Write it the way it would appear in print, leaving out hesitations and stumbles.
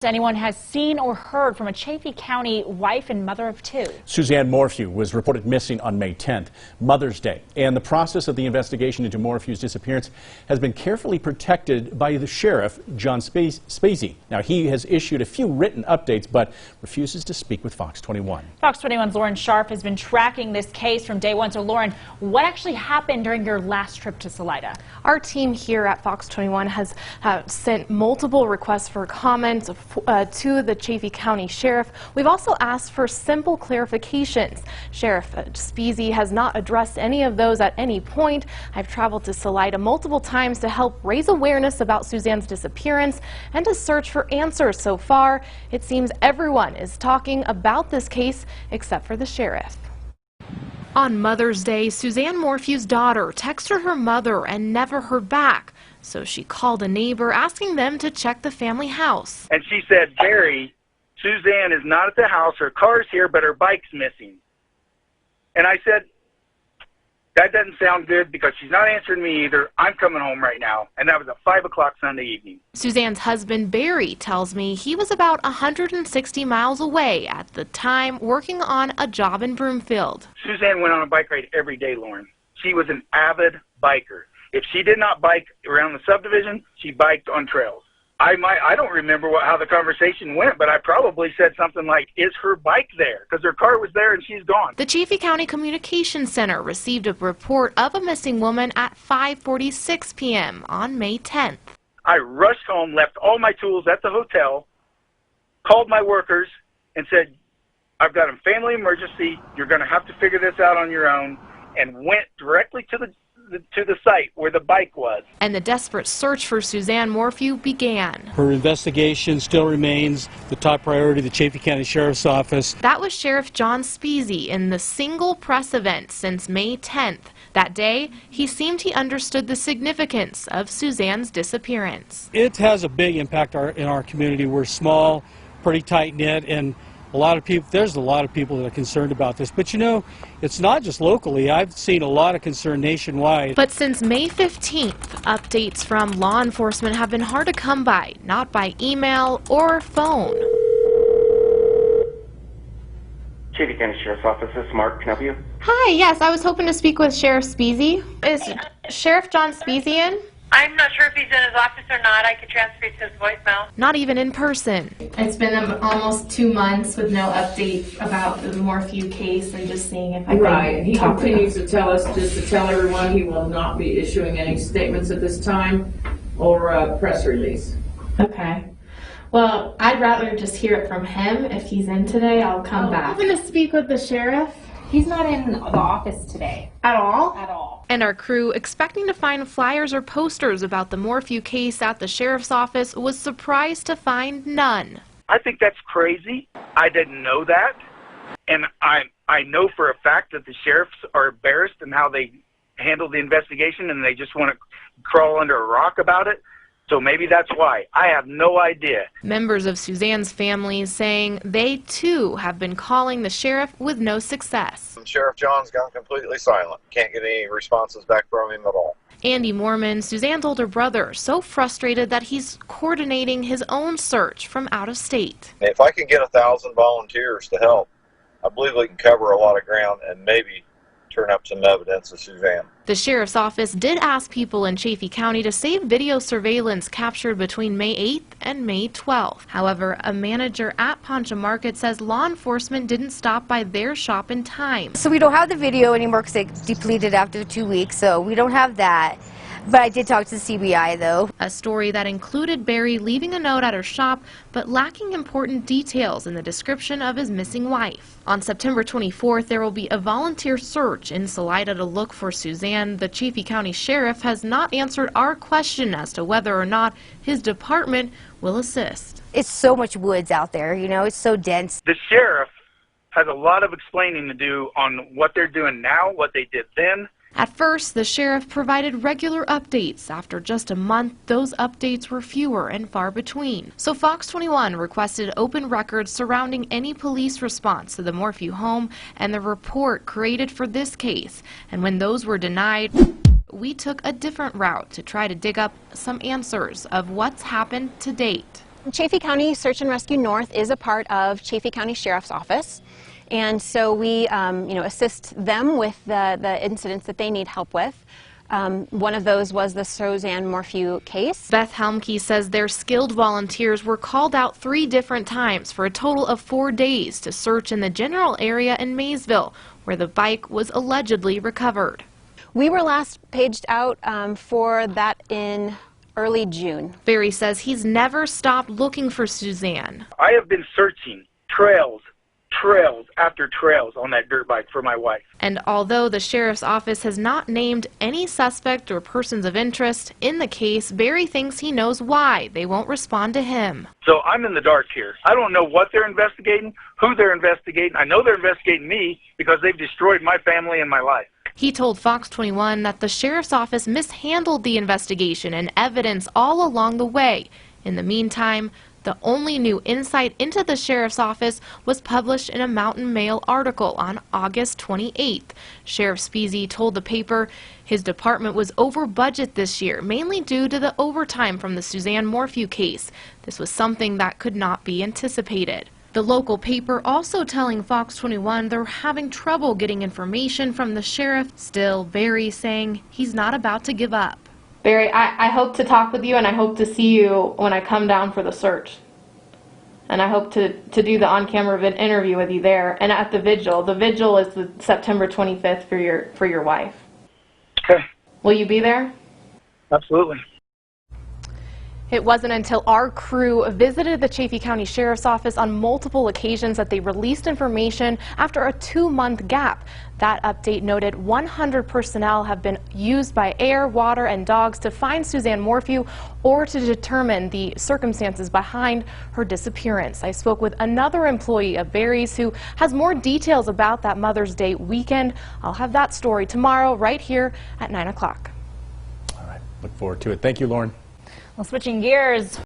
Anyone has seen or heard from a Chaffee County wife and mother of two. Suzanne Morphew was reported missing on May 10th, Mother's Day, and the process of the investigation into Morphew's disappearance has been carefully protected by the sheriff, John SPEZZE. Now, he has issued a few written updates, but refuses to speak with Fox 21. Fox 21's Lauren Sharp has been tracking this case from day one. So, Lauren, what actually happened during your last trip to Salida? Our team here at Fox 21 has sent multiple requests for comments to the Chaffee County Sheriff. We've also asked for simple clarifications. Sheriff SPEZZE has not addressed any of those at any point. I've traveled to Salida multiple times to help raise awareness about Suzanne's disappearance and to search for answers. So far, it seems everyone is talking about this case except for the sheriff. On Mother's Day, Suzanne Morphew's daughter texted her mother and never heard back. So she called a neighbor asking them to check the family house. And she said, "Barry, Suzanne is not at the house. Her car's here, but her bike's missing." And I said, "That doesn't sound good because she's not answering me either. I'm coming home right now." And that was at 5 o'clock Sunday evening. Suzanne's husband, Barry, tells me he was about 160 miles away at the time working on a job in Broomfield. Suzanne went on a bike ride every day, Lauren. She was an avid biker. If she did not bike around the subdivision, she biked on trails. I don't remember how the conversation went, but I probably said something like, "Is her bike there?" Because her car was there and she's gone. The Chaffee County Communications Center received a report of a missing woman at 5:46 p.m. on May 10th. I rushed home, left all my tools at the hotel, called my workers, and said, "I've got a family emergency. You're going to have to figure this out on your own," and went directly to the site where the bike was. And the desperate search for Suzanne Morphew began. Her investigation still remains the top priority of the Chaffee County Sheriff's Office. That was Sheriff John SPEZZE in the single press event since May 10th. That day, he seemed he understood the significance of Suzanne's disappearance. It has a big impact in our community. We're small, pretty tight-knit, and there's a lot of people that are concerned about this. But you know, it's not just locally. I've seen a lot of concern nationwide. But since May 15th, updates from law enforcement have been hard to come by, not by email or phone. Chaffee County Sheriff's Office, this is Mark. Can I help you? Hi, yes, I was hoping to speak with Sheriff SPEZZE. Is Sheriff John SPEZZE in? I'm not sure if he's in his office or not. I could transfer you to his voicemail. Not even in person. It's been almost 2 months with no update about the Morphew case and just seeing if I can Right. He continues to tell us, just to tell everyone, he will not be issuing any statements at this time or a press release. Okay. Well, I'd rather just hear it from him. If he's in today, I'll come back. I'm going to speak with the sheriff. He's not in the office today. At all? At all. And our crew, expecting to find flyers or posters about the Morphew case at the sheriff's office, was surprised to find none. I think that's crazy. I didn't know that. And I know for a fact that the sheriffs are embarrassed in how they handle the investigation and they just want to crawl under a rock about it. So maybe that's why. I have no idea. Members of Suzanne's family saying they too have been calling the sheriff with no success. Sheriff John's gone completely silent. Can't get any responses back from him at all. Andy Mormon, Suzanne's older brother, so frustrated that he's coordinating his own search from out of state. If I can get 1,000 volunteers to help, I believe we can cover a lot of ground and maybe turn up some evidence of Suzanne. The sheriff's office did ask people in Chaffee County to save video surveillance captured between May 8th and May 12th. However, a manager at PONCHA Market says law enforcement didn't stop by their shop in time. So we don't have the video anymore because they depleted after 2 weeks, so we don't have that. But I did talk to the CBI, though. A story that included Barry leaving a note at her shop, but lacking important details in the description of his missing wife. On September 24th, there will be a volunteer search in Salida to look for Suzanne. The Chaffee County Sheriff has not answered our question as to whether or not his department will assist. It's so much woods out there, you know, it's so dense. The sheriff has a lot of explaining to do on what they're doing now, what they did then. At first, the sheriff provided regular updates. After just a month, those updates were fewer and far between. So Fox 21 requested open records surrounding any police response to the Morphew home and the report created for this case. And when those were denied, we took a different route to try to dig up some answers of what's happened to date. Chaffee County Search and Rescue North is a part of Chaffee County Sheriff's Office, and so we assist them with the incidents that they need help with. One of those was the Suzanne Morphew case. Beth HELMKE says their skilled volunteers were called out 3 different times for a total of 4 days to search in the general area in Maysville, where the bike was allegedly recovered. We were last paged out for that in early June. Barry says he's never stopped looking for Suzanne. I have been searching trails after trails on that dirt bike for my wife. And although the sheriff's office has not named any suspect or persons of interest in the case, Barry thinks he knows why they won't respond to him. So I'm in the dark here. I don't know what they're investigating, who they're investigating. I know they're investigating me because they've destroyed my family and my life. He told Fox 21 that the sheriff's office mishandled the investigation and evidence all along the way. In the meantime, the only new insight into the sheriff's office was published in a Mountain Mail article on August 28th. Sheriff SPEZZE told the paper his department was over budget this year, mainly due to the overtime from the Suzanne Morphew case. This was something that could not be anticipated. The local paper also telling Fox 21 they're having trouble getting information from the sheriff. Still, Barry saying he's not about to give up. Barry, I hope to talk with you, and I hope to see you when I come down for the search. And I hope to do the on-camera interview with you there and at the vigil. The vigil is the September 25th for your wife. Okay. Will you be there? Absolutely. It wasn't until our crew visited the Chaffee County Sheriff's Office on multiple occasions that they released information after a 2-month gap. That update noted 100 personnel have been used by air, water, and dogs to find Suzanne Morphew or to determine the circumstances behind her disappearance. I spoke with another employee of Barry's who has more details about that Mother's Day weekend. I'll have that story tomorrow right here at 9 o'clock. All right, look forward to it. Thank you, Lauren. Well, switching gears.